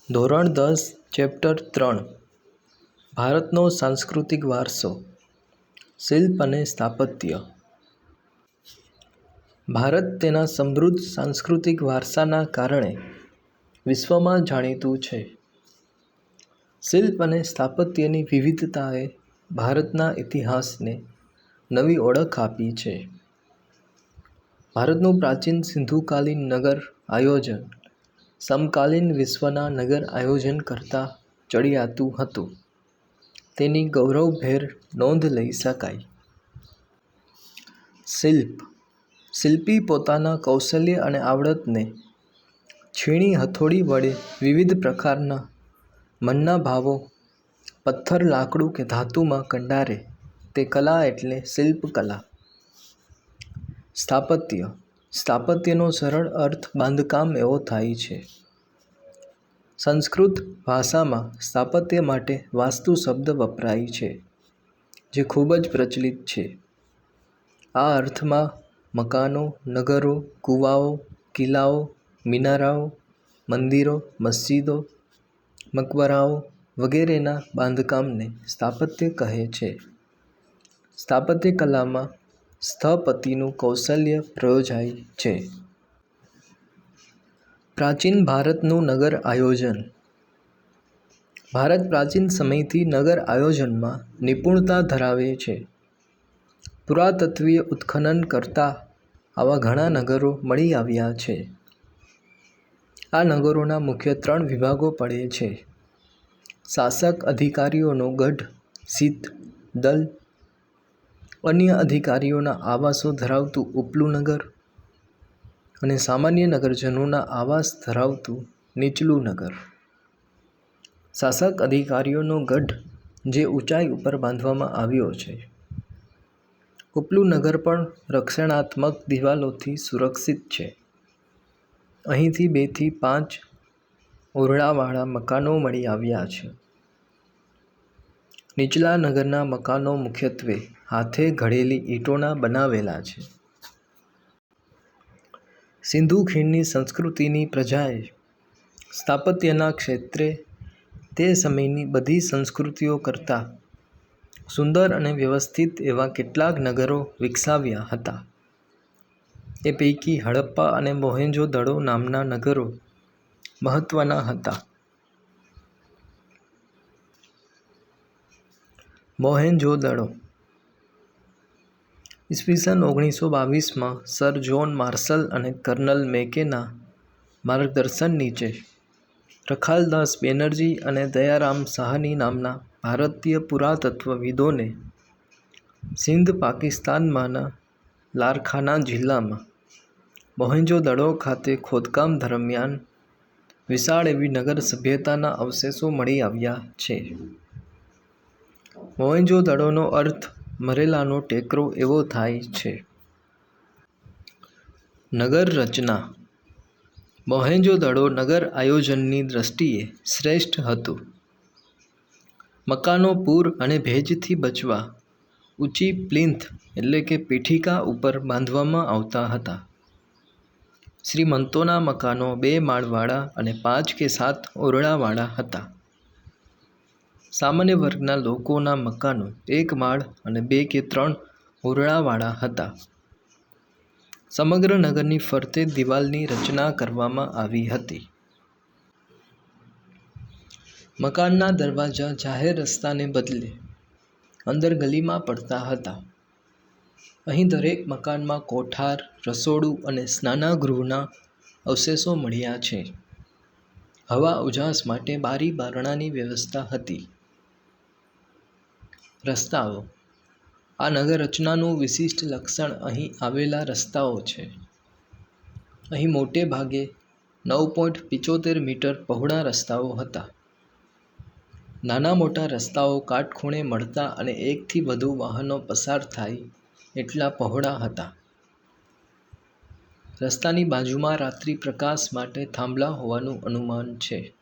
ધોરણ 10 ચેપ્ટર 3 ભારતનો સાંસ્કૃતિક વારસો શિલ્પ અને સ્થાપત્ય. ભારત તેના સમૃદ્ધ સાંસ્કૃતિક વારસાના કારણે વિશ્વમાં જાણીતું છે. શિલ્પ અને સ્થાપત્યની વિવિધતાએ ભારતના ઇતિહાસને નવી ઓળખ આપી છે. ભારતનું પ્રાચીન સિંધુકાલીન નગર આયોજન સમકાલીન વિશ્વના નગર આયોજન કરતાં ચડિયાતું હતું. તેની ગૌરવભેર નોંધ લઈ શકાય. શિલ્પ શિલ્પી પોતાના કૌશલ્ય અને આવડતને છીણી હથોડી વડે વિવિધ પ્રકારના મનના ભાવો પથ્થર, લાકડું કે ધાતુમાં કંડારે તે કલા એટલે શિલ્પકલા. સ્થાપત્ય સ્થાપત્યનો સરળ અર્થ બાંધકામ એવો થાય છે. સંસ્કૃત ભાષામાં સ્થાપત્ય માટે વાસ્તુ શબ્દ વપરાય છે, જે ખૂબ જ પ્રચલિત છે. આ અર્થમાં મકાનો, નગરો, કૂવાઓ, કિલ્લાઓ, મિનારાઓ, મંદિરો, મસ્જિદો, મકબરાઓ વગેરેના બાંધકામને સ્થાપત્ય કહે છે. સ્થાપત્ય કલામાં સ્થપતિનું કૌશલ્ય પ્રયોજાય છે. પ્રાચીન ભારતનું નગર આયોજન. ભારત પ્રાચીન સમયથી નગર આયોજનમાં નિપુણતા ધરાવે છે. પુરાતત્વીય ઉત્ખનન કરતાં આવા ઘણા નગરો મળી આવ્યા છે. આ નગરોના મુખ્ય 3 વિભાગો પડે છે: શાસક અધિકારીઓનો ગઢ, શીત દલ, અન્ય અધિકારીઓના આવાસો ધરાવતું ઉપલું નગર અને સામાન્ય નગરજનોના આવાસ ધરાવતું નીચલું નગર. શાસક અધિકારીઓનો ગઢ જે ઊંચાઈ ઉપર બાંધવામાં આવ્યો છે. ઉપલું નગર પણ રક્ષણાત્મક દિવાલોથી સુરક્ષિત છે. અહીંથી 2 થી 5 ઓરડાવાળા મકાનો મળી આવ્યા છે. નીચલા નગરના મકાનો મુખ્યત્વે હાથે ઘડેલી ઈંટોના બનાવેલા છે. સિંધુ ખીણની સંસ્કૃતિની પ્રજાએ સ્થાપત્યના ક્ષેત્રે તે સમયની બધી સંસ્કૃતિઓ કરતાં સુંદર અને વ્યવસ્થિત એવા કેટલાક નગરો વિકસાવ્યા હતા. એ પૈકી હડપ્પા અને મોહેંજો-દડો નામના નગરો મહત્વના હતા. મોહેંજો-દડો ઈસવીસન 1922માં સર જ્હોન માર્શલ અને કર્નલ મેકેના માર્ગદર્શન નીચે રખાલદાસ બેનર્જી અને દયારામ સાહની નામના ભારતીય પુરાતત્વવિદોને સિંધ, પાકિસ્તાનમાંના લારકાના જિલ્લામાં મોહેંજો-દડો ખાતે ખોદકામ દરમિયાન વિશાળ એવી નગર સભ્યતાના અવશેષો મળી આવ્યા છે. મોહેંજો-દડોનો અર્થ મરેલાનો ટેકરો એવો થાય છે. નગર રચના. મોહેંજો-દડો નગર આયોજનની દૃષ્ટિએ શ્રેષ્ઠ હતું. મકાનો પૂર અને ભેજથી બચવા ઊંચી પ્લિન્થ એટલે કે પીઠિકા ઉપર બાંધવામાં આવતા હતા. શ્રીમંતોના મકાનો 2 માળવાળા અને 5 કે 7 ઓરડાવાળા હતા. સામાન્ય વર્ગના લોકોના મકાનો 1 માળ અને 2 કે 3 ઓરડાવાળા હતા. સમગ્ર નગરની ફરતે દિવાલની રચના કરવામાં આવી હતી. મકાનના દરવાજા જાહેર રસ્તાને બદલે અંદર ગલીમાં પડતા હતા. અહીં દરેક મકાનમાં કોઠાર, રસોડું અને સ્નાનાગૃહના અવશેષો મળ્યા છે. હવા ઉજાસ માટે બારી-બારણાની વ્યવસ્થા હતી. રસ્તાઓ. આ નગર રચનાનું વિશિષ્ટ લક્ષણ અહીં આવેલા રસ્તાઓ છે. અહીં મોટે ભાગે 9.75 મીટર પહોળા રસ્તાઓ હતા. નાના મોટા રસ્તાઓ કાટખૂણે મળતા અને 1 થી વધુ વાહનો પસાર થાય એટલા પહોળા હતા. રસ્તાની બાજુમાં રાત્રિ પ્રકાશ માટે થાંભલા હોવાનું અનુમાન છે.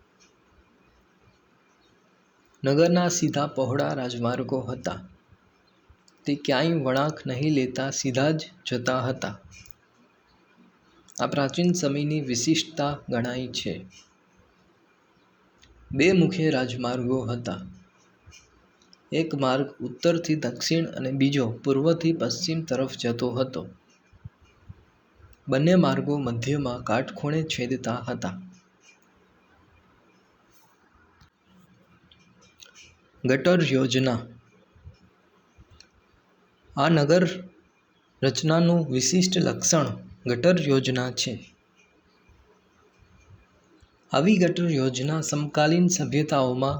નગરના સીધા પહોળા રાજમાર્ગો હતા. તે ક્યાંય વળાંક નહીં લેતા સીધા જ જતા હતા. આ પ્રાચીન સમયની વિશિષ્ટતા ગણાય છે. બે મુખ્ય રાજમાર્ગો હતા. એક માર્ગ ઉત્તરથી દક્ષિણ અને બીજો પૂર્વથી પશ્ચિમ તરફ જતો હતો. બંને માર્ગો મધ્યમાં કાટખૂણે છેદતા હતા. ગટર યોજના. આ નગર રચનાનું વિશિષ્ટ લક્ષણ ગટર યોજના છે. આવી ગટર યોજના સમકાલીન સભ્યતાઓમાં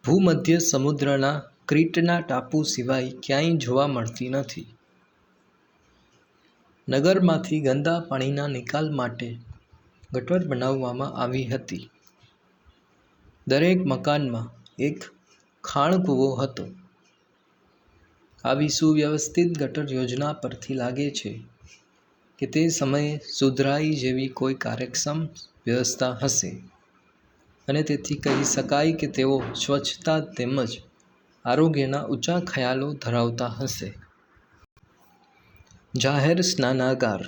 ભૂમધ્ય સમુદ્રના ક્રીટના ટાપુ સિવાય ક્યાંય જોવા મળતી નથી. નગરમાંથી ગંદા પાણીના નિકાલ માટે ગટર બનાવવામાં આવી હતી. દરેક મકાનમાં એક ખાણકૂવો હતો. આવી સુવ્યવસ્થિત ગટર યોજના પરથી લાગે છે કે તે સમયે સુધરાઈ જેવી કોઈ કાર્યક્ષમ વ્યવસ્થા હશે અને તેથી કહી શકાય કે તેઓ સ્વચ્છતા તેમજ આરોગ્યના ઊંચા ખ્યાલો ધરાવતા હશે. જાહેર સ્નાનાગાર.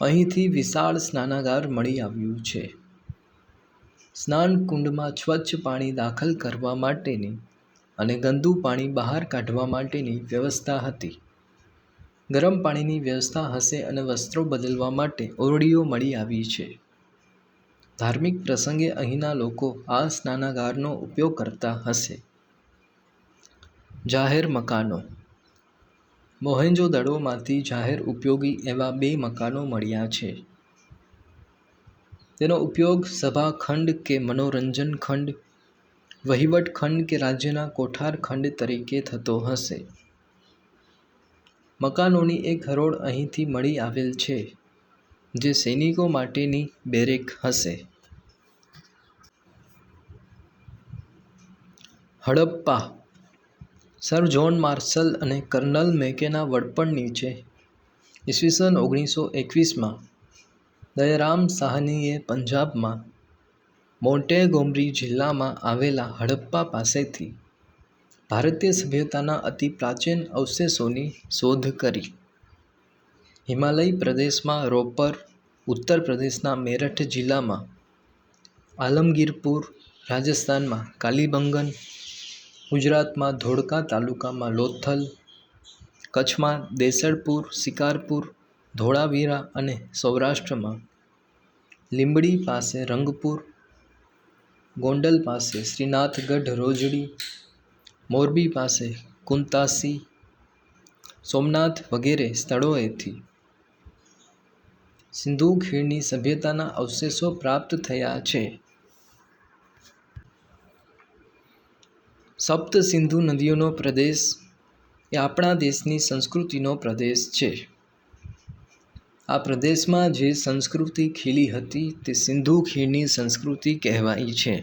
અહીંથી વિશાળ સ્નાનાગાર મળી આવ્યું છે. સ્નાન કુંડમાં સ્વચ્છ પાણી દાખલ કરવા માટેની અને ગંદુ પાણી બહાર કાઢવા માટેની વ્યવસ્થા હતી. ગરમ પાણીની વ્યવસ્થા હશે અને વસ્ત્રો બદલવા માટે ઓરડીઓ મળી આવી છે. ધાર્મિક પ્રસંગે અહીંના લોકો આ સ્નાનાગારનો ઉપયોગ કરતા હશે. જાહેર મકાનો. મોહેંજો-દડોમાંથી જાહેર ઉપયોગી એવા 2 મકાનો મળ્યા છે. તેનો ઉપયોગ સભા ખંડ કે મનોરંજન ખંડ, વહીવટ ખંડ કે રાજ્યના કોઠાર ખંડ તરીકે થતો હશે. મકાનોની એક હરોળ અહીંથી મળી આવેલ છે જે સૈનિકો માટેની બેરેક હશે. હડપ્પા. સર જ્હોન માર્શલ અને કર્નલ મેકેના વડપણ નીચે ઈસવીસન 1921માં દયારામ સાહનીએ પંજાબમાં મોન્ટેગોમરી જિલ્લામાં આવેલા હડપ્પા પાસેથી ભારતીય સભ્યતાના અતિ પ્રાચીન અવશેષોની શોધ કરી. હિમાલય પ્રદેશમાં રોપર, ઉત્તર પ્રદેશના મેરઠ જિલ્લામાં આલમગીરપુર, રાજસ્થાનમાં કાલીબંગન, ગુજરાતમાં ધોળકા તાલુકામાં લોથલ, કચ્છમાં દેસળપુર, શિકારપુર, ધોળાવીરા અને સૌરાષ્ટ્રમાં લીંબડી પાસે રંગપુર, ગોંડલ પાસે શ્રીનાથગઢ રોજડી, મોરબી પાસે કુંતાસી, સોમનાથ વગેરે સ્થળોએથી સિંધુ ખીણની સભ્યતાના અવશેષો પ્રાપ્ત થયા છે. સપ્ત સિંધુ નદીઓનો પ્રદેશ એ આપણા દેશની સંસ્કૃતિનો પ્રદેશ છે. આ પ્રદેશમાં જે સંસ્કૃતિ ખીલી હતી તે સિંધુ ખીણની સંસ્કૃતિ કહેવાય છે.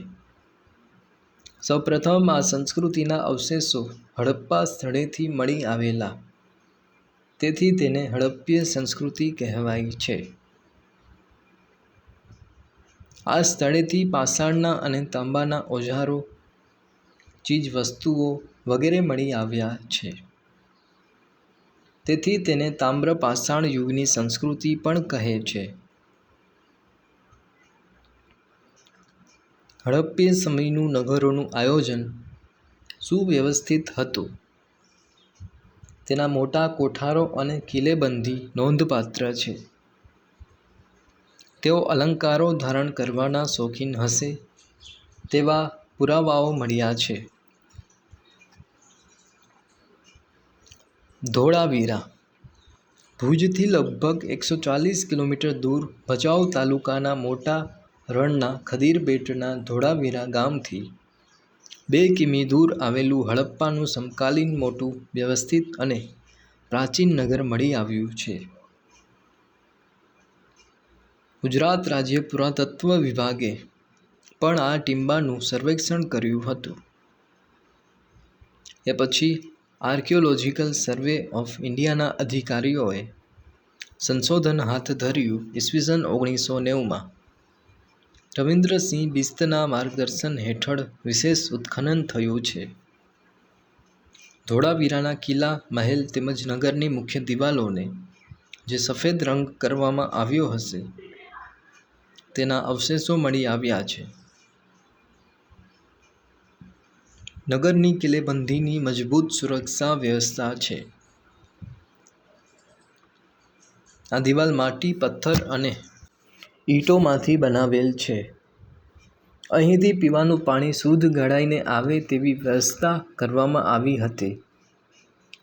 સૌપ્રથમ આ સંસ્કૃતિના અવશેષો હડપ્પા સ્થળેથી મળી આવેલા, તેથી તેને હડપ્પીય સંસ્કૃતિ કહેવાય છે. આ સ્થળેથી પાષાણના અને તાંબાના ઓજારો, ચીજવસ્તુઓ વગેરે મળી આવ્યા છે. તેથી તેને તામ્ર પાષાણ યુગની સંસ્કૃતિ પણ કહે છે. હડપ્પીય સમયનું નગરોનું આયોજન સુવ્યવસ્થિત હતું. તેના મોટા કોઠારો અને કિલ્લેબંધી નોંધપાત્ર છે. તેઓ અલંકારો ધારણ કરવાના શોખીન હશે તેવા પુરાવાઓ મળ્યા છે. ધોળાવીરા. ભુજથી લગભગ 140 કિલોમીટર દૂર ભચાઉ તાલુકાના મોટા રણના ખદીરબેટના ધોળાવીરા ગામથી 2 કિમી દૂર આવેલું હડપ્પાનું સમકાલીન મોટું વ્યવસ્થિત અને પ્રાચીન નગર મળી આવ્યું છે. ગુજરાત રાજ્ય પુરાતત્વ વિભાગે પણ આ ટીમ્બાનું સર્વેક્ષણ કર્યું હતું. એ પછી આર્કિયોલોજિકલ સર્વે ઓફ ઇન્ડિયાના અધિકારીઓએ સંશોધન હાથ ધર્યું. ઈસવીસન 1990માં રવિન્દ્રસિંહ બિસ્તના માર્ગદર્શન હેઠળ વિશેષ ઉત્ખનન થયું છે. ધોળાવીરાના કિલ્લા, મહેલ તેમજ નગરની મુખ્ય દિવાલોને જે સફેદ રંગ કરવામાં આવ્યો હશે તેના અવશેષો મળી આવ્યા છે. નગરની કિલ્લેબંધીની મજબૂત સુરક્ષા વ્યવસ્થા છે. આ દિવાલ માટી, પથ્થર અને ઈંટોમાંથી બનાવેલ છે. અહીંથી પીવાનું પાણી શુદ્ધ ગળાઈને આવે તેવી વ્યવસ્થા કરવામાં આવી હતી,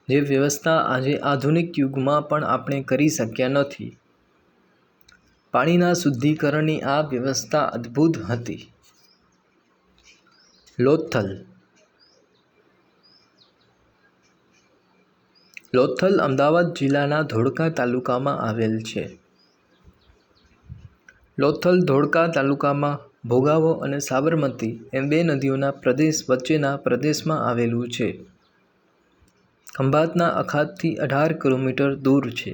જે વ્યવસ્થા આજે આધુનિક યુગમાં પણ આપણે કરી શક્યા નથી. પાણીના શુદ્ધિકરણની આ વ્યવસ્થા અદ્ભુત હતી. લોથલ. લોથલ અમદાવાદ જિલ્લાના ધોળકા તાલુકામાં આવેલ છે. લોથલ ધોળકા તાલુકામાં ભોગાવો અને સાબરમતી એમ બે નદીઓના પ્રદેશ વચ્ચેના પ્રદેશમાં આવેલું છે. ખંભાતના અખાતથી 18 કિલોમીટર દૂર છે.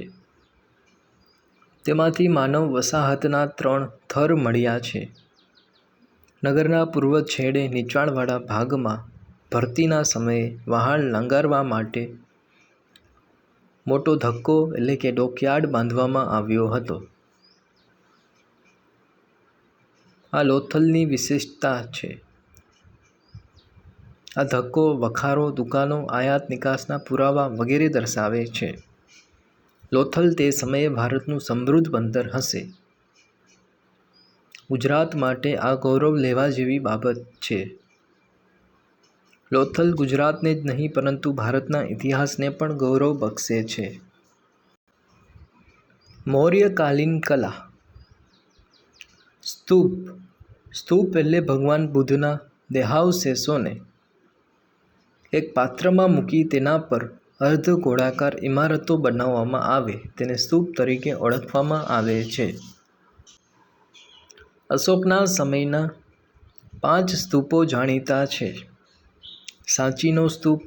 તેમાંથી માનવ વસાહતના 3 થર મળ્યા છે. નગરના પૂર્વ છેડે નીચાણવાળા ભાગમાં ભરતીના સમયે વહાણ લંગારવા માટે મોટો ધક્કો એટલે કે ડોકયાર્ડ બાંધવામાં આવ્યો હતો. આ લોથલની વિશેષતા છે. આ ધક્કો વખારો, દુકાનો, આયાત નિકાસના પુરાવા વગેરે દર્શાવે છે. લોથલ તે સમયે ભારતનું સમૃદ્ધ બંદર હશે. ગુજરાત માટે આ ગૌરવ લેવા જેવી બાબત છે. લોથલ ગુજરાતને જ નહીં પરંતુ ભારતના ઇતિહાસને પણ ગૌરવ બક્ષે છે. મૌર્યકાલીન કલા. સ્તૂપ. સ્તૂપ એટલે ભગવાન બુદ્ધના દેહાવશેષોને એક પાત્રમાં મૂકી તેના પર અર્ધગોળાકાર ઇમારતો બનાવવામાં આવે તેને સ્તૂપ તરીકે ઓળખવામાં આવે છે. અશોકના સમયના 5 સ્તૂપો જાણીતા છે. સાંચીનો સ્તૂપ,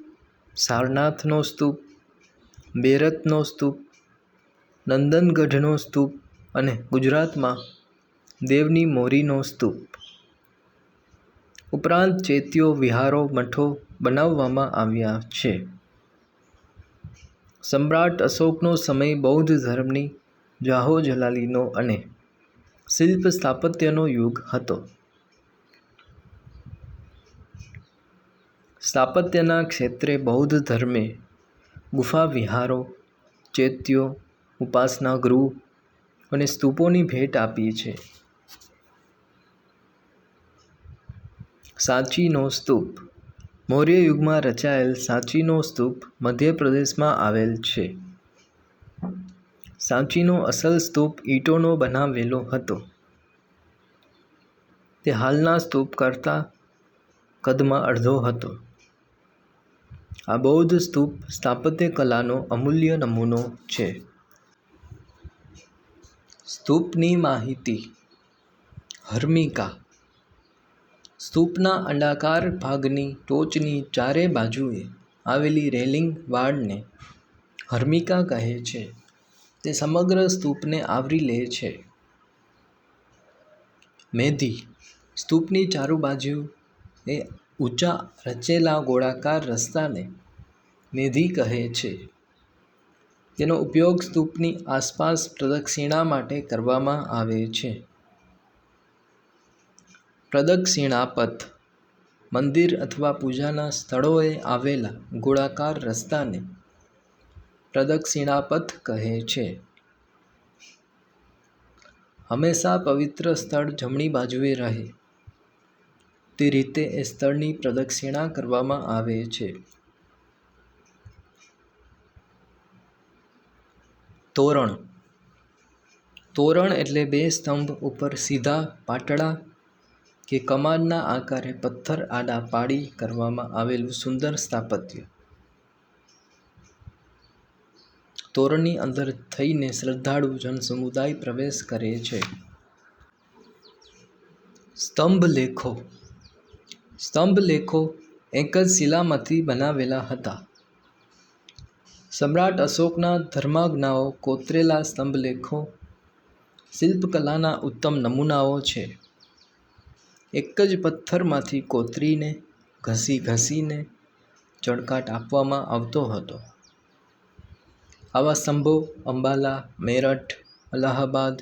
સારનાથનો સ્તૂપ, બેરતનો સ્તૂપ, નંદનગઢનો સ્તૂપ અને ગુજરાતમાં દેવની મોરીનો સ્તૂપ. ઉપરાંત ચૈત્યો, વિહારો, મઠો બનાવવામાં આવ્યા છે. સમ્રાટ અશોકનો સમય બૌદ્ધ ધર્મની જાહોજલાલીનો અને શિલ્પ સ્થાપત્યનો યુગ હતો. સ્થાપત્યના ક્ષેત્રે બૌદ્ધ ધર્મે ગુફા વિહારો, ચૈત્યો, ઉપાસના ગૃહ અને સ્તૂપોની ભેટ આપી છે. સાંચીનો સ્તૂપ. મૌર્ય યુગમાં રચાયેલ સાંચીનો સ્તૂપ મધ્યપ્રદેશમાં આવેલ છે. સાંચીનો અસલ સ્તૂપ ઈંટોનો બનાવેલો હતો. તે હાલના સ્તૂપ કરતાં કદમાં અડધો હતો. આ બૌદ્ધ સ્તૂપ સ્થાપત્ય કલાનો અમૂલ્ય નમૂનો છે. સ્તૂપની માહિતી. હર્મિકા. સ્તૂપના અંડાકાર ભાગની ટોચની ચારે બાજુએ આવેલી રેલિંગ વાડને હર્મિકા કહે છે. તે સમગ્ર સ્તૂપને આવરી લે છે. મેધી. સ્તૂપની ચારે બાજુએ ઊંચા રચેલા ગોળાકાર રસ્તાને મેધી કહે છે. તેનો ઉપયોગ સ્તૂપની આસપાસ પ્રદક્ષિણા માટે કરવામાં આવે છે. પ્રદક્ષિણા પથ. મંદિર અથવા પૂજાના સ્થળોએ આવેલા ગોળાકાર રસ્તાને પ્રદક્ષિણા પથ કહે છે. હંમેશા પવિત્ર સ્થળ જમણી બાજુએ રહે તે રીતે એ સ્થળની પ્રદક્ષિણા કરવામાં આવે છે. તોરણ. તોરણ એટલે 2 સ્તંભ ઉપર સીધા પાટડા કે કમાનના આકારે પથ્થર આડા પાડી કરવામાં આવેલું સુંદર સ્થાપત્ય. તોરણની અંદર થઈને શ્રદ્ધાળુ જનસમુદાય પ્રવેશ કરે છે. સ્તંભલેખો. સ્તંભલેખો એક જ શિલામાંથી બનાવેલા હતા. સમ્રાટ અશોકના ધર્માજ્ઞાઓ કોતરેલા સ્તંભલેખો શિલ્પકલાના ઉત્તમ નમૂનાઓ છે. એક જ પથ્થરમાંથી કોતરીને ઘસીને ચળકાટ આપવામાં આવતો હતો. આવા સ્તંભો અંબાલા, મેરઠ, અલાહાબાદ,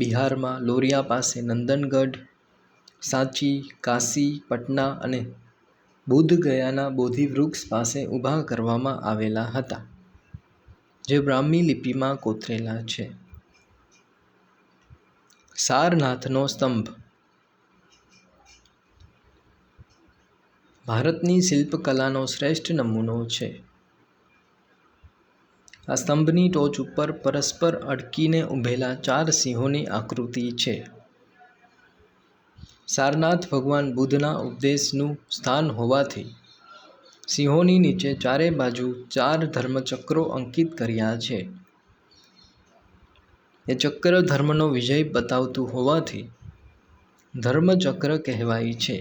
બિહારમાં લોરિયા પાસે નંદનગઢ, સાંચી, કાશી, પટના અને બુદ્ધ ગયાના બોધિ વૃક્ષ પાસે ઊભા કરવામાં આવેલા હતા, જે બ્રાહ્મી લિપિમાં કોતરેલા છે. સારનાથનો સ્તંભ ભારતની શિલ્પકલાનો શ્રેષ્ઠ નમૂનો છે. આ સ્તંભની ટોચ ઉપર પરસ્પર અડકીને ઊભેલા 4 સિંહોની આકૃતિ છે. સારનાથ ભગવાન બુદ્ધના ઉપદેશનું સ્થાન હોવાથી સિંહોની નીચે ચારે બાજુ 4 ધર્મચક્રો અંકિત કર્યા છે. એ ચક્ર ધર્મનો વિજય બતાવતું હોવાથી ધર્મચક્ર કહેવાય છે.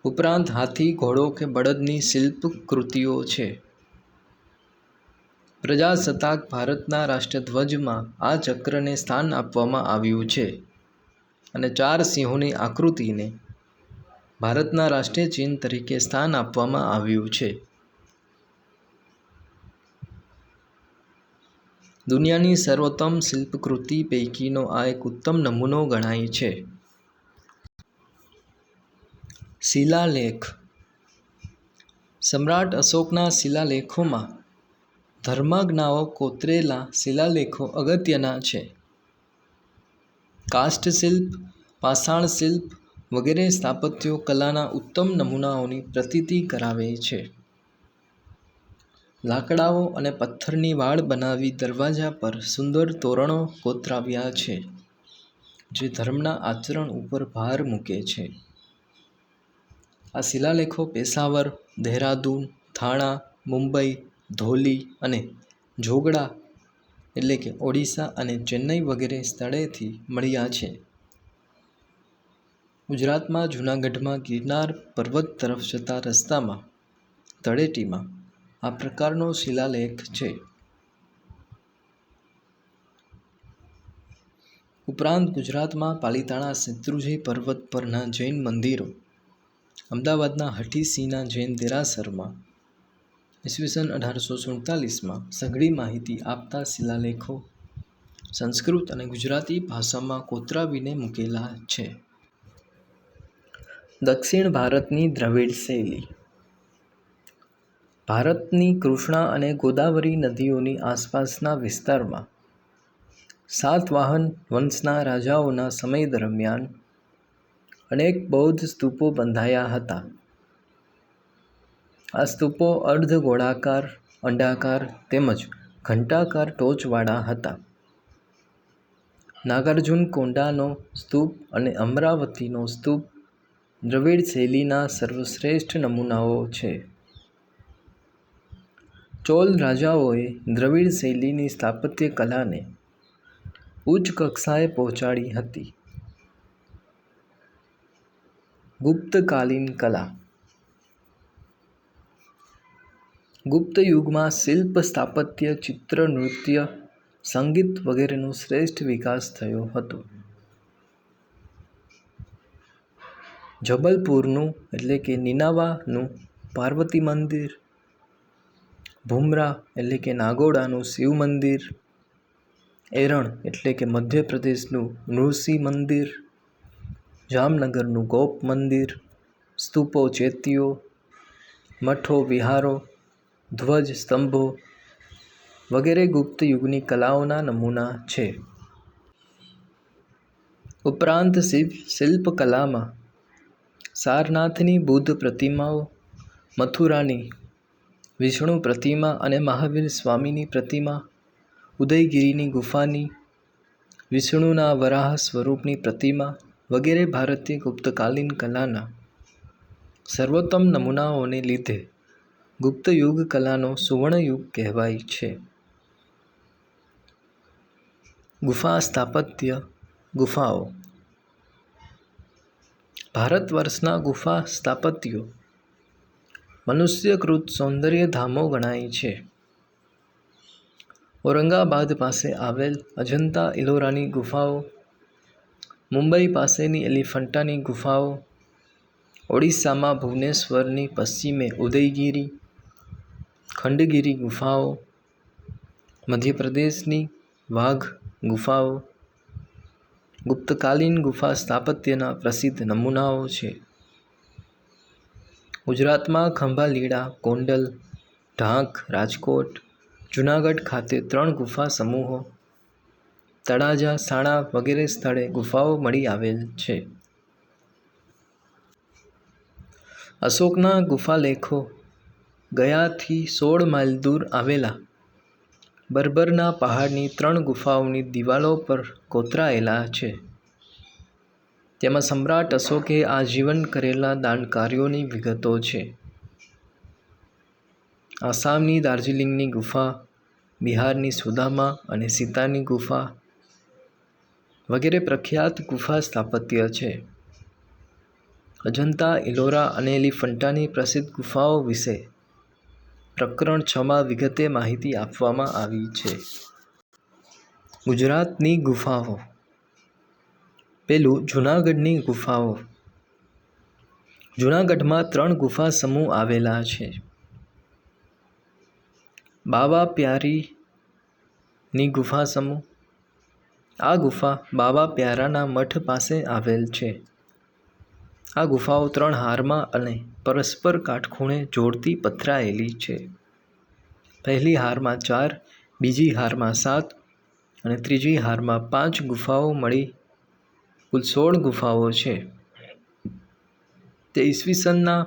ઉપરાંત હાથી, ઘોડો કે બળદની શિલ્પ કૃતિઓ છે. પ્રજાસત્તાક ભારતના રાષ્ટ્રધ્વજમાં આ ચક્રને સ્થાન આપવામાં આવ્યું છે અને 4 સિંહોની આકૃતિને ભારતના રાષ્ટ્રીય ચિહ્ન તરીકે સ્થાન આપવામાં આવ્યું છે. દુનિયાની સર્વોત્તમ શિલ્પકૃતિ પૈકીનો આ એક ઉત્તમ નમૂનો ગણાય છે. શિલાલેખ સમ્રાટ અશોકના શિલાલેખોમાં ધર્માજ્ઞાઓ કોતરેલા શિલાલેખો અગત્યના છે. કાષ્ઠશિલ્પ, પાષાણ શિલ્પ વગેરે સ્થાપત્યો કલાના ઉત્તમ નમૂનાઓની પ્રતીતિ કરાવે છે. લાકડાઓ અને પથ્થરની વાડ બનાવી દરવાજા પર સુંદર તોરણો કોતરાવ્યા છે, જે ધર્મના આચરણ ઉપર ભાર મૂકે છે. આ શિલાલેખો પેશાવર, દહેરાદૂન, થાણા, મુંબઈ, ધોલી અને જોગડા એટલે કે ઓડિશા અને ચેન્નઈ વગેરે સ્થળેથી મળ્યા છે. ગુજરાતમાં જૂનાગઢમાં ગિરનાર પર્વત તરફ જતા રસ્તામાં તળેટીમાં આ પ્રકારનો શિલાલેખ છે. ઉપરાંત ગુજરાતમાં પાલિતાણા શેત્રુંજી પર્વત પરના જૈન મંદિરો, અમદાવાદના હઠીસિંહના જૈન દેરાસરમાં ઈસવીસન 1847માં સઘળી માહિતી આપતા શિલાલેખો સંસ્કૃત અને ગુજરાતી ભાષામાં કોતરાવીને મૂકેલા છે. દક્ષિણ ભારતની દ્રવિડ શૈલી ભારતની કૃષ્ણા અને ગોદાવરી નદીઓની આસપાસના વિસ્તારમાં સાતવાહન વંશના રાજાઓના સમય દરમિયાન અનેક બૌદ્ધ સ્તૂપો બંધાયા હતા. આ સ્તૂપો અર્ધગોળાકાર, અંડાકાર તેમજ ઘંટાકાર ટોચવાળા હતા. નાગાર્જુનકોંડાનો સ્તૂપ અને અમરાવતીનો સ્તૂપ દ્રવિડ શૈલીના સર્વશ્રેષ્ઠ નમૂનાઓ છે. ચોલ રાજાઓએ દ્રવિડ શૈલીની સ્થાપત્ય કલાને ઉચ્ચ કક્ષાએ પહોંચાડી હતી. ગુપ્તકાલીન કલા ગુપ્ત યુગમાં શિલ્પ, સ્થાપત્ય, ચિત્ર, નૃત્ય, સંગીત વગેરેનો શ્રેષ્ઠ વિકાસ થયો હતો. જબલપુરનું એટલે કે નીનાવાનું પાર્વતી મંદિર, ભુમરા એટલે કે નાગોડાનું શિવ મંદિર, એરણ એટલે કે મધ્યપ્રદેશનું નૃસિંહ મંદિર, જામનગરનું ગોપ મંદિર, સ્તૂપો, ચેતીઓ, મઠો, વિહારો, ધ્વજ, સ્તંભો વગેરે ગુપ્ત યુગની કલાઓના નમૂના છે. ઉપરાંત શિલ્પકલામાં સારનાથની બુદ્ધ પ્રતિમાઓ, મથુરાની વિષ્ણુ પ્રતિમા અને મહાવીર સ્વામીની પ્રતિમા, ઉદયગિરીની ગુફાની વિષ્ણુના વરાહ સ્વરૂપની પ્રતિમા વગેરે ભારતીય ગુપ્તકાલીન કલાના સર્વોત્તમ નમૂનાઓને લીધે ગુપ્ત યુગ કલાનો સુવર્ણયુગ કહેવાય છે. ગુફા સ્થાપત્ય ગુફાઓ ભારત વર્ષના ગુફા સ્થાપત્યો મનુષ્યકૃત સૌંદર્યધામો ગણાય છે. ઔરંગાબાદ પાસે આવેલ અજંતા ઇલોરાની ગુફાઓ, મુંબઈ પાસેની એલિફન્ટાની ગુફાઓ, ઓડિશામાં ભુવનેશ્વરની પશ્ચિમે ઉદયગિરી, ખંડગિરી ગુફાઓ, મધ્યપ્રદેશની વાઘ ગુફાઓ ગુપ્તકાલીન ગુફા સ્થાપત્યના પ્રસિદ્ધ નમૂનાઓ છે. ગુજરાતમાં ખંભાલીડા, ગોંડલ, ઢાંક, રાજકોટ, જૂનાગઢ ખાતે 3 ગુફા સમૂહો, તળાજા, સાણા વગેરે સ્થળે ગુફાઓ મળી આવેલ છે. અશોકના ગુફાલેખો ગયાથી 16 માઇલ દૂર આવેલા બર્બરના પહાડની 3 ગુફાઓની દિવાલો પર કોતરાયેલા છે. તેમાં સમ્રાટ અશોકે આજીવન કરેલા દાન કાર્યોની વિગતો છે. આસામની દાર્જિલિંગની ગુફા, બિહારની સુદામા અને સીતાની ગુફા વગેરે પ્રખ્યાત ગુફા સ્થાપત્ય છે. અજંતા, ઇલોરા અને એલિફન્ટાની પ્રસિદ્ધ ગુફાઓ વિશે પ્રકરણ 6માં વિગતે માહિતી આપવામાં આવી છે. ગુજરાતની ગુફાઓ. જૂનાગઢની ગુફાઓ. જૂનાગઢમાં 3 ગુફા સમૂહ આવેલા છે. બાવા પ્યારીની ગુફા સમૂહ. આ ગુફા બાવા પ્યારાના મઠ પાસે આવેલ છે. આ ગુફાઓ 3 હારમાં અને પરસ્પર કાટખૂણે જોડતી પથરાયેલી છે. પહેલી હારમાં 4, બીજી હારમાં 7 અને ત્રીજી હારમાં 5 ગુફાઓ મળી કુલ 16 ગુફાઓ છે. તે ઈસવીસનના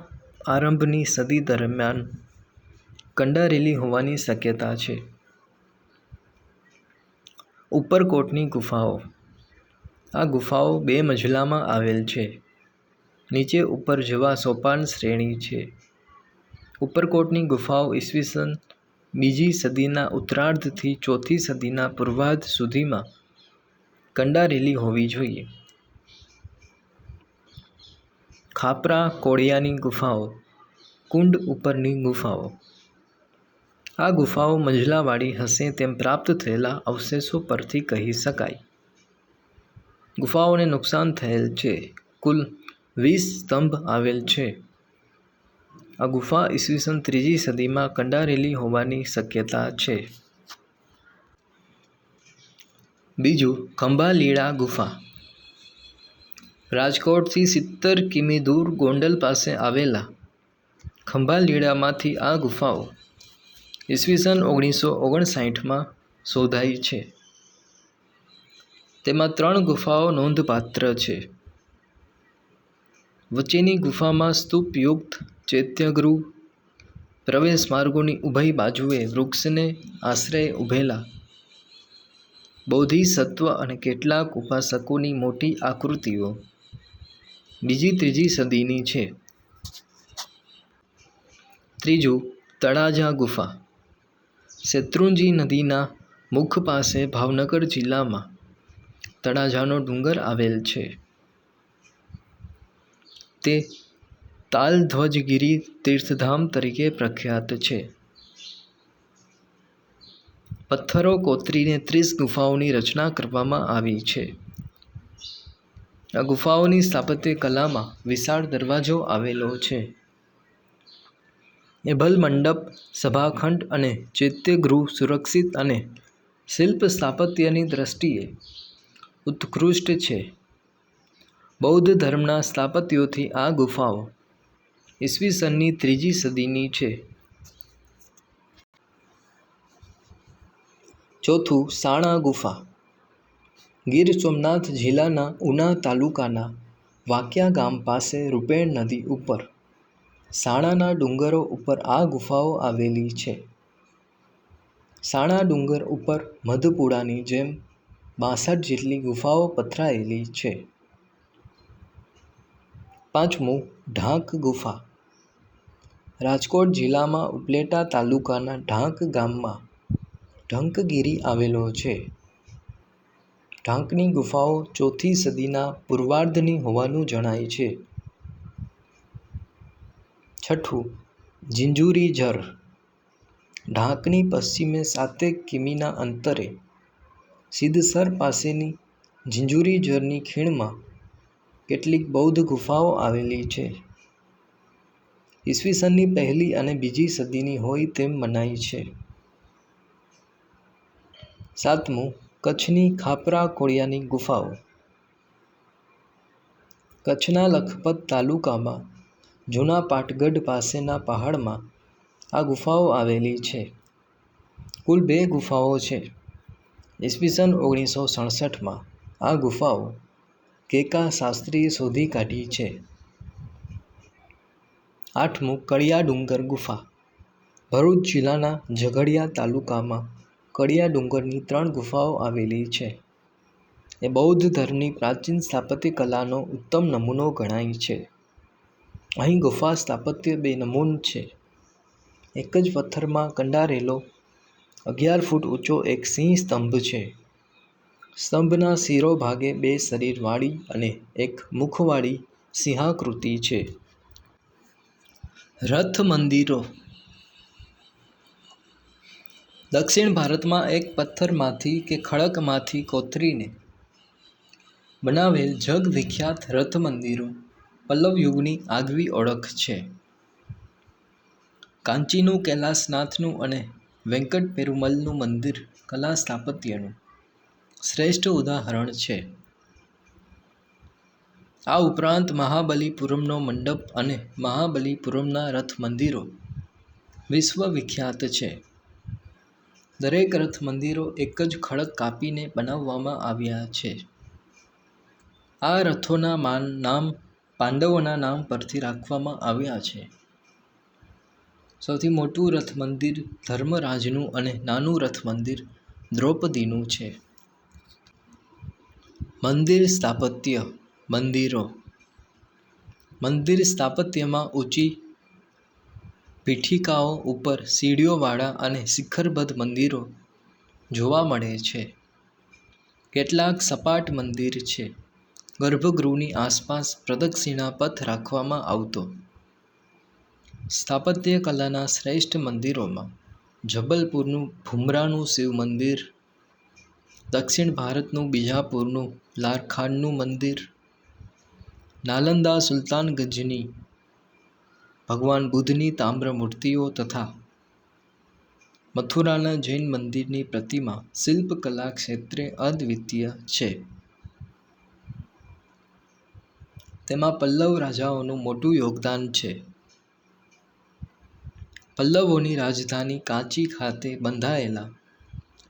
આરંભની સદી દરમિયાન કંડારેલી હોવાની શક્યતા છે. ઉપરકોટની ગુફાઓ. આ ગુફાઓ 2 મજલામાં આવેલ છે. નીચે ઉપર જવા સોપાન શ્રેણી છે. ઉપરકોટની ગુફાઓ ઈસવીસન 2જી સદીના ઉત્તરાર્ધથી 4થી સદીના પૂર્વાર્ધ સુધીમાં કંડારેલી હોવી જોઈએ. ખાપરા કોળિયાની ગુફાઓ. કુંડ ઉપરની ગુફાઓ. આ ગુફાઓ મજલાવાળી હશે તેમ પ્રાપ્ત થયેલા અવશેષો પરથી કહી શકાય. ગુફાઓને નુકસાન થયેલ છે. કુલ 20 સ્તંભ આવેલ છે. આ ગુફા ઈસવીસન 3જી સદીમાં કંડારેલી હોવાની શક્યતા છે. ખંભાલીડા ગુફા. રાજકોટથી 70 કિમી દૂર ગોંડલ પાસે આવેલા ખંભાલીડામાંથી આ ગુફાઓ ઈસવીસન 1959માં શોધાઈ છે. તેમાં 3 ગુફાઓ નોંધપાત્ર છે. વચ્ચેની ગુફામાં સ્તૂપયુક્ત ચૈત્યગૃહ, પ્રવેશ માર્ગોની ઉભય બાજુએ વૃક્ષને આશ્રયે ઊભેલા બોધિસત્વ અને કેટલાક ઉપાસકોની મોટી આકૃતિઓ 2જી-3જી સદીની છે. તળાજા ગુફા. શેત્રુંજી નદીના મુખ પાસે ભાવનગર જિલ્લામાં તળાજાનો ડુંગર આવેલ છે. તે તાલધ્વજગીરી તીર્થધામ તરીકે પ્રખ્યાત છે. પથ્થરો કોતરીને 30 ગુફાઓની રચના કરવામાં આવી છે. આ ગુફાઓની સ્થાપત્ય કલામાં વિશાળ દરવાજો આવેલો છે. એભલ મંડપ, સભાખંડ અને ચૈત્યગૃહ સુરક્ષિત અને શિલ્પ સ્થાપત્યની દ્રષ્ટિએ ઉત્કૃષ્ટ છે. બૌદ્ધ ધર્મના સ્થાપત્યોથી આ ગુફાઓ ઈસવીસનની 3જી સદીની છે. સાણા ગુફા. ગીર સોમનાથ જિલ્લાના ઉના તાલુકાના વાંકિયા ગામ પાસે રૂપેણ નદી ઉપર સાણાના ડુંગરો ઉપર આ ગુફાઓ આવેલી છે. સાણા ડુંગર ઉપર મધપુડાની જેમ 62 જેટલી ગુફાઓ પથરાયેલી છે. ઢાંક ગુફા. રાજકોટ જિલ્લામાં ઉપલેટા તાલુકાના ઢાંક ગામમાં ઢંકગીરી આવેલો છે. ઢાંકની ગુફાઓ 4થી સદીના પૂર્વાર્ધની હોવાનું જણાય છે. ઝિંઝુરી ઝર. ઢાંકની પશ્ચિમે 7 કિમીના અંતરે સિદ્ધસર પાસેની ઝિંઝુરી ઝરની ખીણમાં કેટલીક બૌદ્ધ ગુફાઓ આવેલી છે. ઈસવીસનની 1લી અને 2જી સદીની હોય તેમ મનાય છે. કચ્છની ખાપરા કોળિયાની ગુફાઓ. કચ્છના લખપત તાલુકામાં જૂના પાટગઢ પાસેના પહાડમાં આ ગુફાઓ આવેલી છે. કુલ 2 ગુફાઓ છે. ઈસવીસન 1967માં આ ગુફાઓ કેકા શાસ્ત્રીએ શોધી કાઢી છે. 8મું કળિયા ડુંગર ગુફા. ભરૂચ જિલ્લાના ઝઘડિયા તાલુકામાં કળિયા ડુંગરની 3 ગુફાઓ આવેલી છે. એ બૌદ્ધ ધર્મની પ્રાચીન સ્થાપત્ય કલાનો ઉત્તમ નમૂનો ગણાય છે. અહીં ગુફા સ્થાપત્ય 2 નમૂન છે. એક જ પથ્થરમાં કંડારેલો 11 ફૂટ ઊંચો એક સિંહ સ્તંભ છે. સ્તંભના શિરોભાગે 2 શરીરવાળી અને 1 મુખવાળી સિંહાકૃતિ છે. રથ મંદિરો. દક્ષિણ ભારતમાં એક પથ્થરમાંથી કે ખડકમાંથી કોતરીને બનાવેલ જગવિખ્યાત રથ મંદિરો પલ્લવ યુગની આગવી ઓળખ છે. કાંચીનું કૈલાસનાથનું અને વેંકટ પેરુમલનું મંદિર કલા સ્થાપત્યનું શ્રેષ્ઠ ઉદાહરણ છે. આ ઉપરાંત મહાબલીપુરમનો મંડપ અને મહાબલીપુરમના રથ મંદિરો વિશ્વવિખ્યાત છે. દરેક રથ મંદિરો એક જ ખડક કાપીને બનાવવામાં આવ્યા છે. આ રથોના નામ પાંડવોના નામ પરથી રાખવામાં આવ્યા છે. સૌથી મોટું રથ મંદિર ધર્મરાજનું અને નાનું રથ મંદિર દ્રૌપદીનું છે. મંદિર સ્થાપત્ય. મંદિરો. મંદિર સ્થાપત્યમાં ઊંચી પીઠિકાઓ ઉપર સીડીઓવાળા અને શિખરબદ્ધ મંદિરો જોવા મળે છે. કેટલાક સપાટ મંદિર છે. ગર્ભગૃહની આસપાસ પ્રદક્ષિણા પથ રાખવામાં આવતો. સ્થાપત્ય કલાના શ્રેષ્ઠ મંદિરોમાં જબલપુરનું ભૂમરાનું શિવ મંદિર, દક્ષિણ ભારતનું બીજાપુરનું લારખાનનું મંદિર, નાલંદા સુલતાનગંજની ભગવાન બુદ્ધની તામ્ર મૂર્તિઓ તથા મથુરાના જૈન મંદિરની પ્રતિમા શિલ્પકલા ક્ષેત્રે અદ્વિતીય છે. તેમાં પલ્લવ રાજાઓનું મોટું યોગદાન છે. પલ્લવોની રાજધાની કાંચી ખાતે બંધાયેલા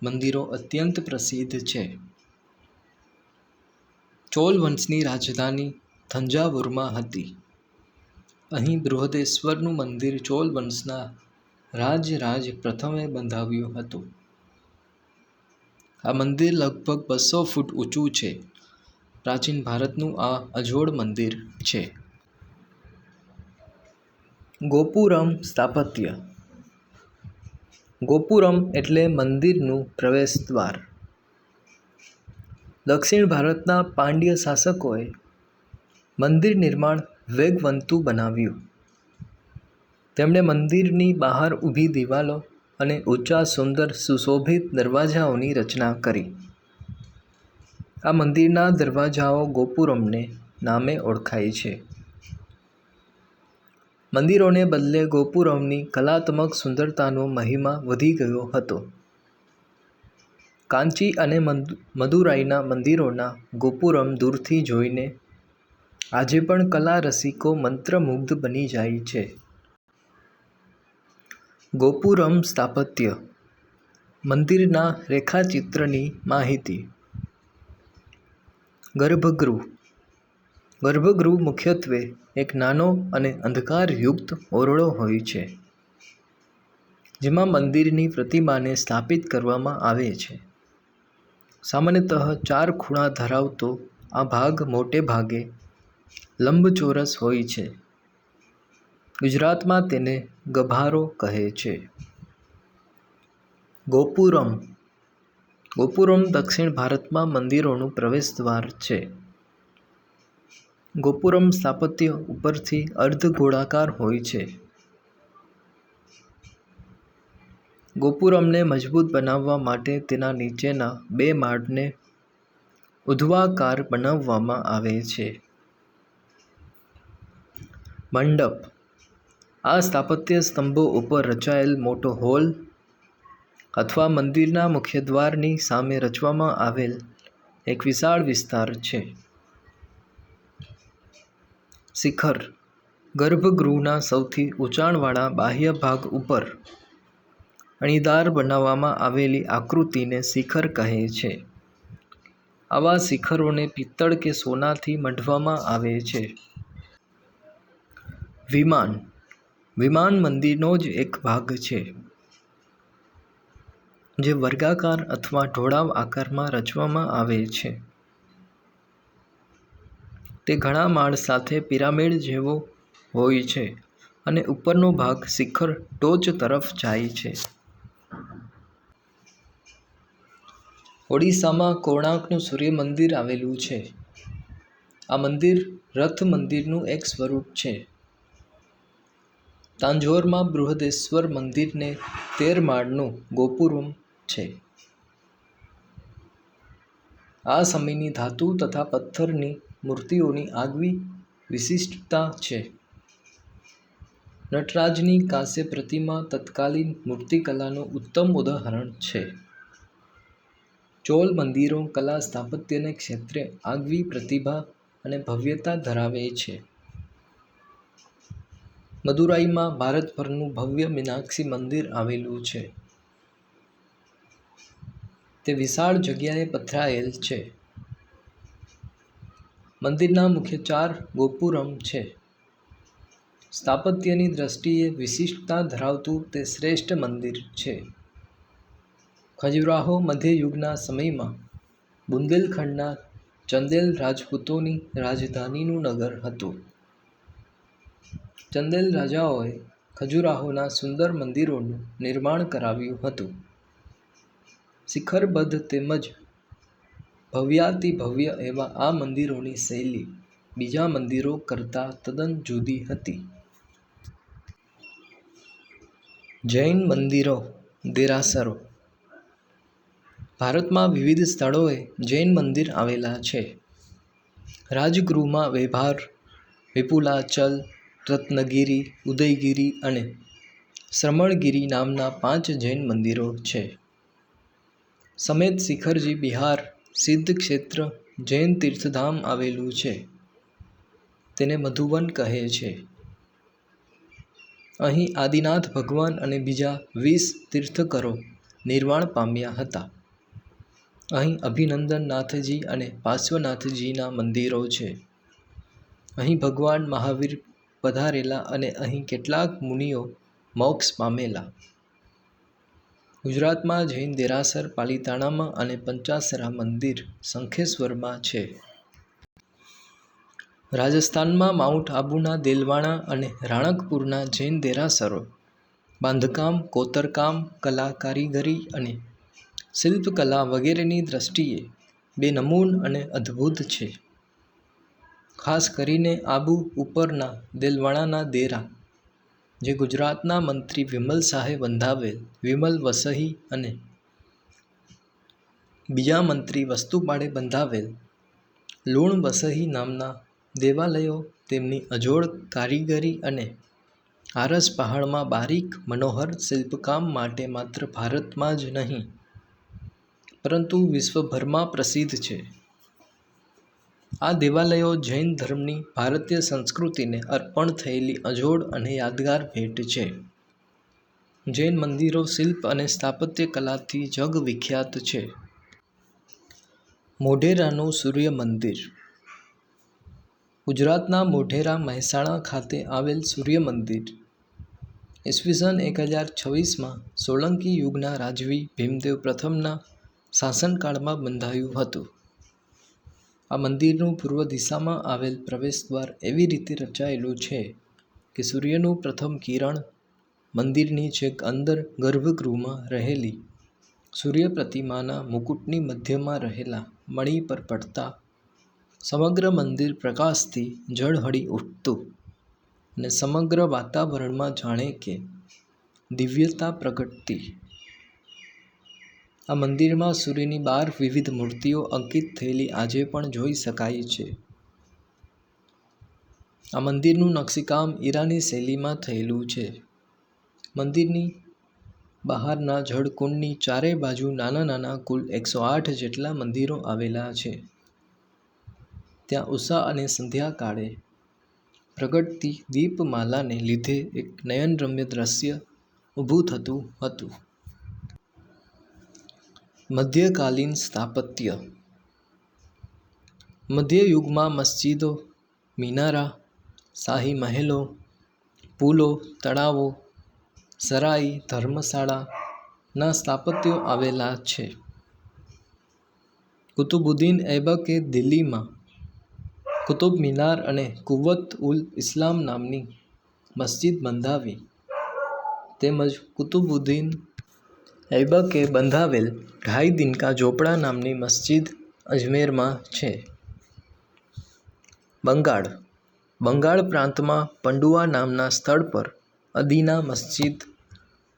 મંદિરો અત્યંત પ્રસિદ્ધ છે. ચોલ વંશની રાજધાની થંજાવુરમાં હતી. અહીં બૃહદેશ્વરનું મંદિર ચોલ વંશના રાજરાજ પ્રથમે બંધાવ્યું હતું. આ મંદિર લગભગ 200 ફૂટ ઊંચું છે. પ્રાચીન ભારતનું આ અજોડ મંદિર છે. ગોપુરમ સ્થાપત્ય. ગોપુરમ એટલે મંદિરનું પ્રવેશદ્વાર. દક્ષિણ ભારતના પાંડ્ય શાસકોએ મંદિર નિર્માણ વેગવંતું બનાવ્યું. તેમણે મંદિરની બહાર ઊભી દિવાલો અને ઊંચા સુંદર સુશોભિત દરવાજાઓની રચના કરી. આ મંદિરના દરવાજાઓ ગોપુરમને નામે ઓળખાય છે. મંદિરોને બદલે ગોપુરમની કલાત્મક સુંદરતાનો મહિમા વધી ગયો હતો. કાંચી અને મદુરાઈના મંદિરોના ગોપુરમ દૂરથી જોઈને આજે પણ કલા રસિકો મંત્રમુગ્ધ બની જાય છે. ગોપુરમ સ્થાપત્ય. મંદિરના રેખાચિત્રની માહિતી. ગર્ભગૃહ. ગર્ભગૃહ મુખ્યત્વે એક નાનો અને અંધકારયુક્ત ઓરડો હોય છે, જેમાં મંદિરની પ્રતિમાને સ્થાપિત કરવામાં આવે છે. સામાન્યતઃ 4 ખૂણા ધરાવતો આ ભાગ મોટે ભાગે લંબચોરસ હોય છે. ગુજરાતમાં તેને ગભારો કહે છે. ગોપુરમ. ગોપુરમ દક્ષિણ ભારતમાં મંદિરોનું પ્રવેશદ્વાર છે. ગોપુરમ સ્થાપત્ય ઉપરથી અર્ધગોળાકાર હોય છે. ગોપુરમને મજબૂત બનાવવા માટે તેના નીચેના 2 માળને ઉર્ધ્વાકાર બનાવવામાં આવે છે. મંડપ. આ સ્થાપત્ય સ્તંભો ઉપર રચાયેલ મોટો હોલ અથવા મંદિરના મુખ્ય દ્વારની સામે રચવામાં આવેલ એક વિશાળ વિસ્તાર છે. શિખર ગર્ભગૃહના સૌથી ઊંચાણવાળા બાહ્ય ભાગ ઉપર અણીદાર બનાવવામાં આવેલી આકૃતિને શિખર કહે છે. આવા શિખરોને પિત્તળ કે સોનાથી મઢવામાં આવે છે. વિમાન વિમાન મંદિરનો જ એક ભાગ છે, જે વર્ગાકાર અથવા ઢોળાવ આકારમાં રચવામાં આવે છે. તે ઘણા માળ સાથે પિરામિડ જેવો હોય છે અને ઉપરનો ભાગ શિખર ટોચ તરફ જાય છે. ઓડિશામાં કોણાર્કનું સૂર્ય મંદિર આવેલું છે. આ મંદિર રથ મંદિરનું એક સ્વરૂપ છે. તાંજોરમાં બૃહદેશ્વર મંદિરને 13 માળનું ગોપુરમ છે. આ સમયની ધાતુ તથા પથ્થરની મૂર્તિઓની આગવી વિશિષ્ટતા છે. નટરાજની કાંસ્ય પ્રતિમા તત્કાલીન મૂર્તિકલાનું ઉત્તમ ઉદાહરણ છે. ચોલ મંદિરો કલા સ્થાપત્યને ક્ષેત્રે આગવી પ્રતિભા અને ભવ્યતા ધરાવે છે. મદુરાઈમાં ભારતભરનું ભવ્ય મીનાક્ષી મંદિર આવેલું છે. તે વિશાળ જગ્યાએ પથરાયેલ છે. મંદિરના મુખ્ય 4 ગોપુરમ છે. સ્થાપત્યની દ્રષ્ટિએ વિશિષ્ટતા ધરાવતું તે શ્રેષ્ઠ મંદિર છે. ખજુરાહો મધ્યયુગના સમયમાં બુંદેલખંડના ચંદેલ રાજપૂતોની રાજધાનીનું નગર હતું. ચંદેલ રાજાઓએ ખજુરાહોના સુંદર મંદિરોનું નિર્માણ કરાવ્યું હતું. શિખરબદ્ધ તેમજ ભવ્યાતિભવ્ય એવા આ મંદિરોની શૈલી બીજા મંદિરો કરતાં તદ્દન જુદી હતી. જૈન મંદિરો દેરાસરો ભારતમાં વિવિધ સ્થળોએ જૈન મંદિર આવેલા છે. રાજગૃહમાં વેભાર, વિપુલાચલ, રત્નગિરી, ઉદયગિરી અને શ્રમણગિરી નામના 5 જૈન મંદિરો છે. સમેત શિખરજી બિહાર સિદ્ધક્ષેત્ર જૈન તીર્થધામ આવેલું છે. તેને મધુવન કહે છે. અહીં આદિનાથ ભગવાન અને બીજા 20 તીર્થંકરો નિર્વાણ પામ્યા હતા. અહીં અભિનંદનનાથજી અને પાર્શ્વનાથજીના મંદિરો છે. અહીં ભગવાન મહાવીર પધારેલા અને અહીં કેટલાક મુનિઓ મોક્ષ પામેલા. ગુજરાતમાં જૈન દેરાસર પાલિતાણામાં અને પંચાસરા મંદિર શંખેશ્વરમાં છે. રાજસ્થાનમાં માઉન્ટ આબુના દેલવાડા અને રાણકપુરના જૈન દેરાસરો બાંધકામ, કોતરકામ, કલા કારીગરી અને શિલ્પકલા વગેરેની દ્રષ્ટિએ બેનમૂન અને અદ્ભુત છે. ખાસ કરીને આબુ ઉપરના દેલવાડાના દેરા, જે ગુજરાતના મંત્રી વિમલ શાહે બંધાવેલ, વિમલ વસઈ અને બીજા મંત્રી વસ્તુપાળે બંધાવેલ લુણ વસઈ નામના દેવાલયો તેમની અજોડ કારીગરી અને આરસ પહાડમાં બારીક મનોહર શિલ્પકામ માટે માત્ર ભારતમાં જ નહીં, પરંતુ વિશ્વભરમાં પ્રસિદ્ધ છે. આ દેવાલયો જૈન ધર્મની ભારતીય સંસ્કૃતિને અર્પણ થયેલી અજોડ અને યાદગાર ભેટ છે. જૈન મંદિરો શિલ્પ અને સ્થાપત્ય કલાથી જગવિખ્યાત છે. મોઢેરાનું સૂર્ય મંદિર ગુજરાતના મોઢેરા, મહેસાણા ખાતે આવેલ સૂર્ય મંદિર ઈસવીસન 1026માં સોલંકી યુગના રાજવી ભીમદેવ પ્રથમના શાસનકાળમાં બંધાયું હતું. આ મંદિરનું પૂર્વ દિશામાં આવેલ પ્રવેશદ્વાર એવી રીતે રચાયેલું છે કે સૂર્યનું પ્રથમ કિરણ મંદિરની છેક અંદર ગર્ભગૃહમાં રહેલી સૂર્ય પ્રતિમાના મુકુટની મધ્યમાં રહેલા મણિ પર પડતા સમગ્ર મંદિર પ્રકાશથી ઝળહળી ઉઠતું અને સમગ્ર વાતાવરણમાં જાણે કે દિવ્યતા પ્રગટતી. આ મંદિરમાં સૂર્યની 12 વિવિધ મૂર્તિઓ અંકિત થયેલી આજે પણ જોઈ શકાય છે. આ મંદિરનું નકશીકામ ઈરાની શૈલીમાં થયેલું છે. મંદિરની બહારના જળકુંડની ચારે બાજુ નાના નાના કુલ 108 જેટલા મંદિરો આવેલા છે. ત્યાં ઉષા અને સંધ્યાકાળે પ્રગટતી દીપમાલાને લીધે એક નયનરમ્ય દ્રશ્ય ઊભું થતું હતું. મધ્યકાલીન સ્થાપત્ય. મધ્યયુગમાં મસ્જિદો, મિનારા, શાહી મહેલો, પુલો, તળાવો, સરાઈ, ધર્મશાળા ના સ્થાપત્યો આવેલા છે. કુતુબુદ્દીન ઐબકે દિલ્હીમાં કુતુબ મિનાર અને કુવ્વત ઉલ ઇસ્લામ નામની મસ્જિદ બંધાવી તેમજ કુતુબુદ્દીન ઐબકે બંધાવેલ ઢાઈ દિનકા ઝોપડા નામની મસ્જિદ અજમેરમાં છે. બંગાળ. બંગાળ પ્રાંતમાં પંડુઆ નામના સ્થળ પર અદીના મસ્જિદ,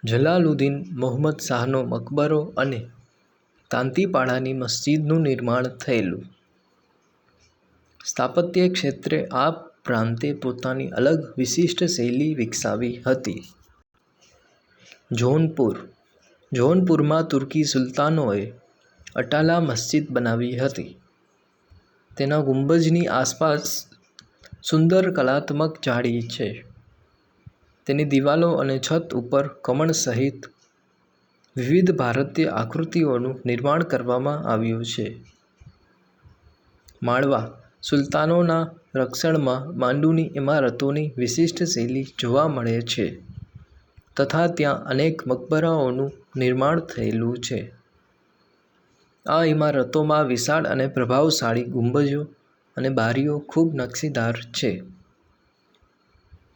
જલાલુદ્દીન મુહમ્મદ શાહનો મકબરો અને તાંતીપાડાની મસ્જિદનું નિર્માણ થયેલું. સ્થાપત્ય ક્ષેત્રે આ પ્રાંતે પોતાની અલગ વિશિષ્ટ શૈલી વિકસાવી હતી. જૌનપુર. જૌનપુરમાં તુર્કી સુલતાનોએ અટાલા મસ્જિદ બનાવી હતી. તેના ગુંબજની આસપાસ સુંદર કલાત્મક જાળી છે. તેની દિવાલો અને છત ઉપર કમળ સહિત વિવિધ ભારતીય આકૃતિઓનું નિર્માણ કરવામાં આવ્યું છે. માળવા. સુલતાનોના રક્ષણમાં માંડુની ઇમારતોની વિશિષ્ટ શૈલી જોવા મળે છે તથા ત્યાં અનેક મકબરાઓનું નિર્માણ થયેલું છે. આ ઇમારતોમાં વિશાળ અને પ્રભાવશાળી ગુંબજો અને બારીઓ ખૂબ નકશીદાર છે.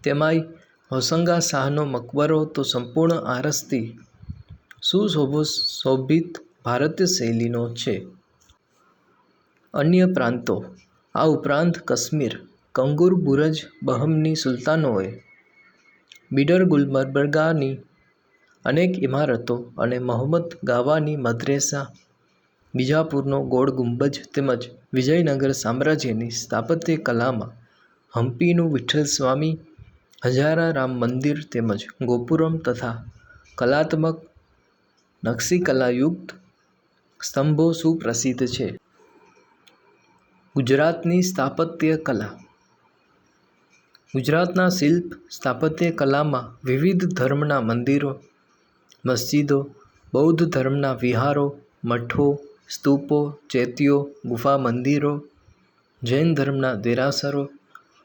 તેમાંય હોસંગા શાહનો મકબરો તો સંપૂર્ણ આરસથી સુશોભિત ભારતીય શૈલીનો છે. અન્ય પ્રાંતો. આ ઉપરાંત કાશ્મીર, કંગુર બુરજ બહમની સુલતાનોએ બિડર ગુલબર્ગાની અનેક ઇમારતો અને મહમદ ગાવાની મદ્રેસા, બીજાપુરનો ગોળ ગુંબજ તેમજ વિજયનગર સામ્રાજ્યની સ્થાપત્ય કલામાં હમ્પીનું વિઠ્ઠલસ્વામી, હજારા રામ મંદિર તેમજ ગોપુરમ તથા કલાત્મક નકશીકલાયુક્ત સ્તંભો સુપ્રસિદ્ધ છે. ગુજરાતની સ્થાપત્ય કલા. ગુજરાતના શિલ્પ સ્થાપત્ય કલામાં વિવિધ ધર્મના મંદિરો, મસ્જિદો, બૌદ્ધ ધર્મના વિહારો, મઠો, સ્તૂપો, ચૈત્યો, ગુફા મંદિરો, જૈન ધર્મના દેરાસરો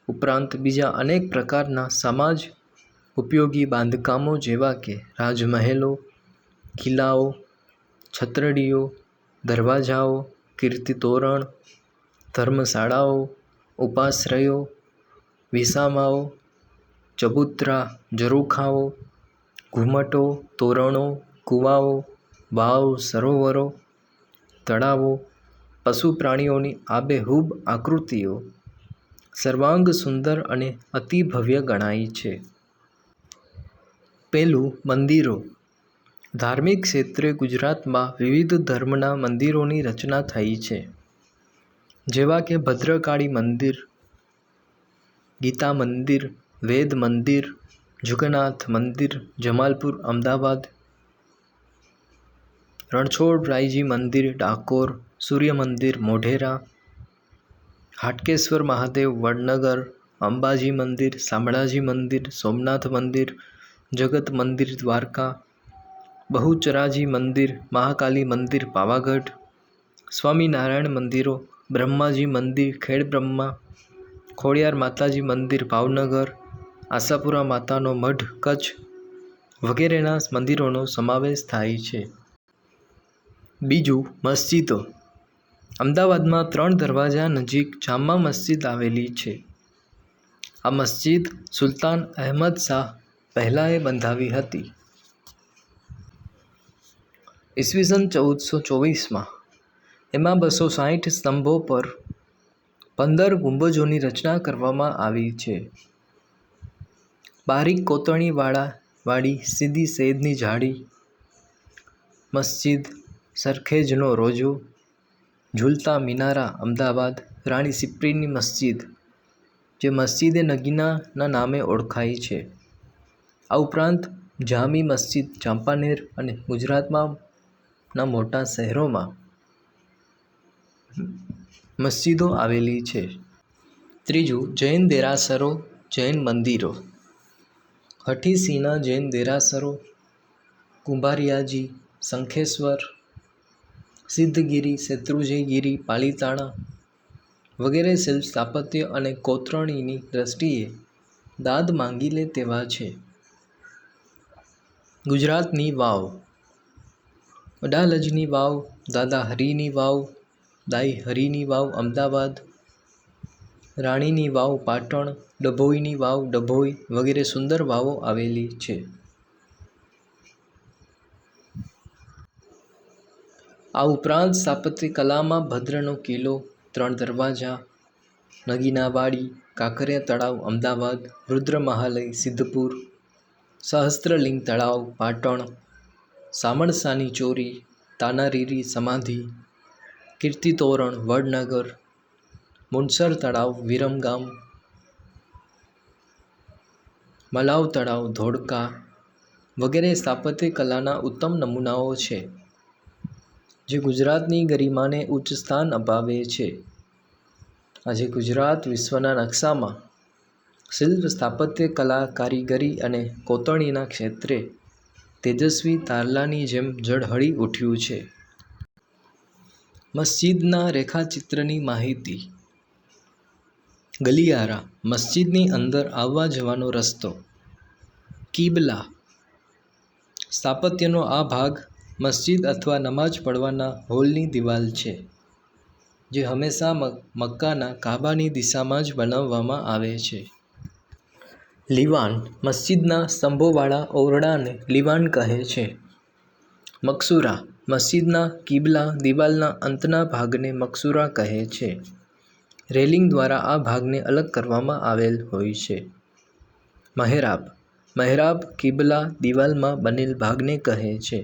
ઉપરાંત બીજા અનેક પ્રકારના સમાજ ઉપયોગી બાંધકામો જેવા કે રાજમહેલો, કિલ્લાઓ, છતરડીઓ, દરવાજાઓ, કીર્તિતોરણ, ધર્મશાળાઓ, ઉપાશ્રયો, વિસામાઓ, ચબૂતરા, ઝરૂખાઓ, ઘુમટો, તોરણો, કૂવાઓ, વાવ, સરોવરો, તળાવો, પશુ પ્રાણીઓની આબેહૂબ આકૃતિઓ સર્વાંગ સુંદર અને અતિ ભવ્ય ગણાય છે. પહેલું, મંદિરો. ધાર્મિક ક્ષેત્રે ગુજરાતમાં વિવિધ ધર્મના મંદિરોની રચના થઈ છે. જેવા કે ભદ્રકાળી મંદિર, ગીતા મંદિર, વેદ મંદિર, જગન્નાથ મંદિર, જમાલપુર અમદાવાદ, રણછોડરાયજી મંદિર ડાકોર, સૂર્ય મંદિર મોઢેરા, હાટકેશ્વર મહાદેવ વડનગર, અંબાજી મંદિર, શામળાજી મંદિર, સોમનાથ મંદિર, જગત મંદિર દ્વારકા, બહુચરાજી મંદિર, મહાકાલી મંદિર પાવાગઢ, સ્વામિનારાયણ મંદિરો, બ્રહ્માજી મંદિર ખેડબ્રહ્મા, ખોડિયાર માતાજી મંદિર ભાવનગર, આશાપુરા માતાનો મઢ કચ્છ વગેરેના મંદિરોનો સમાવેશ થાય છે. બીજું, મસ્જિદો. અમદાવાદમાં 3 દરવાજા નજીક જામા મસ્જિદ આવેલી છે. આ મસ્જિદ સુલતાન અહેમદ શાહ પહેલાએ બંધાવી હતી. ઈસવીસન 1424માં એમાં 260 સ્તંભો પર 15 ગુંબજોની રચના કરવામાં આવી છે. બારીક કોતરણીવાળી સીધી સૈદની જાળી, મસ્જિદ, સરખેજનો રોજો, ઝૂલતા મિનારા અમદાવાદ, રાણી સિપ્રીની મસ્જિદ જે મસ્જિદે નગીનાના નામે ઓળખાય છે. આ ઉપરાંત જામી મસ્જિદ ચાંપાનેર અને ગુજરાતના મોટા શહેરોમાં મસ્જિદો આવેલી છે. ત્રીજું, જૈન દેરાસરો, જૈન મંદિરો. હઠીસિંહના જૈન દેરાસરો, કુંભારિયાજી, શંખેશ્વર, સિદ્ધગિરી, શેત્રુંજયગિરી, પાલિતાણા વગેરે શિલ્પ સ્થાપત્ય અને કોતરણીની દ્રષ્ટિએ દાદ માંગી લે તેવા છે. ગુજરાતની વાવ. અડાલજની વાવ, દાદા હરીની વાવ, દાઈ હરીની વાવ અમદાવાદ, રાણીની વાવ પાટણ, ડભોઈની વાવ ડભોઈ વગેરે સુંદર વાવો આવેલી છે. આ ઉપરાંત સ્થાપત્ય કલામાં ભદ્રનો કિલ્લો, 3 દરવાજા, નગીનાવાડી, કાંકરિયા તળાવ અમદાવાદ, રુદ્રમહાલય સિદ્ધપુર, સહસ્ત્રલિંગ તળાવ પાટણ, સામણસાની ચોરી, તાનારીરી સમાધિ, કીર્તિતોરણ વડનગર, મુનસર તળાવ વિરમગામ, મલાવ તળાવ ધોળકા વગેરે સ્થાપત્ય કલાના ઉત્તમ નમૂનાઓ છે, જે ગુજરાતની ગરિમાને ઉચ્ચ સ્થાન અપાવે છે. આજે ગુજરાત વિશ્વના નકશામાં શિલ્પ સ્થાપત્ય કલા, કારીગરી અને કોતરણીના ક્ષેત્રે તેજસ્વી તારલાની જેમ ઝળહળી ઉઠ્યું છે. મસ્જિદના રેખાચિત્રની માહિતી. ગલિયારા, મસ્જિદની અંદર આવવા જવાનો રસ્તો. કિબલા, સ્થાપત્યનો આ ભાગ મસ્જિદ અથવા નમાઝ પડવાના હોલની દિવાલ છે, જે હંમેશા મક્કાના કાબાની દિશામાં જ બનાવવામાં આવે છે. લીવાન, મસ્જિદના સ્તંભોવાળા ઓરડાને લીવાન કહે છે. મકસૂરા, મસ્જિદના કિબલા દિવાલના અંતના ભાગને મકસૂરા કહે છે. રેલિંગ દ્વારા આ ભાગને અલગ કરવામાં આવેલ હોય છે. મહેરાબ, મહેરાબ કિબલા દિવાલમાં બનેલ ભાગને કહે છે.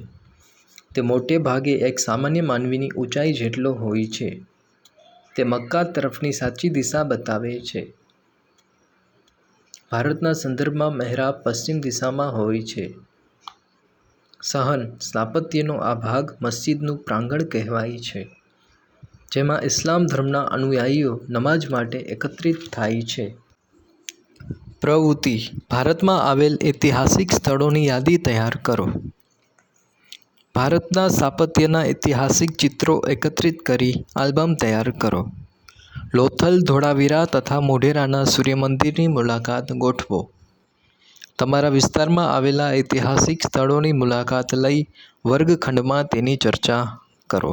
તે મોટે ભાગે એક સામાન્ય માનવીની ઊંચાઈ જેટલો હોય છે. તે મક્કા તરફની સાચી દિશા બતાવે છે. ભારતના સંદર્ભમાં મહેરાબ પશ્ચિમ દિશામાં હોય છે. સહન, સ્થાપત્યનો આ ભાગ મસ્જિદનું પ્રાંગણ કહેવાય છે, જેમાં ઇસ્લામ ધર્મના અનુયાયીઓ નમાઝ માટે એકત્રિત થાય છે. પ્રવૃત્તિ, ભારતમાં આવેલ ઐતિહાસિક સ્થળોની યાદી તૈયાર કરો. ભારતના સ્થાપત્યના ઐતિહાસિક ચિત્રો એકત્રિત કરી આલ્બમ તૈયાર કરો. લોથલ, ધોળાવીરા તથા મોઢેરાના સૂર્યમંદિરની મુલાકાત ગોઠવો. તમારા વિસ્તારમાં આવેલા ઐતિહાસિક સ્થળોની મુલાકાત લઈ વર્ગખંડમાં તેની ચર્ચા કરો.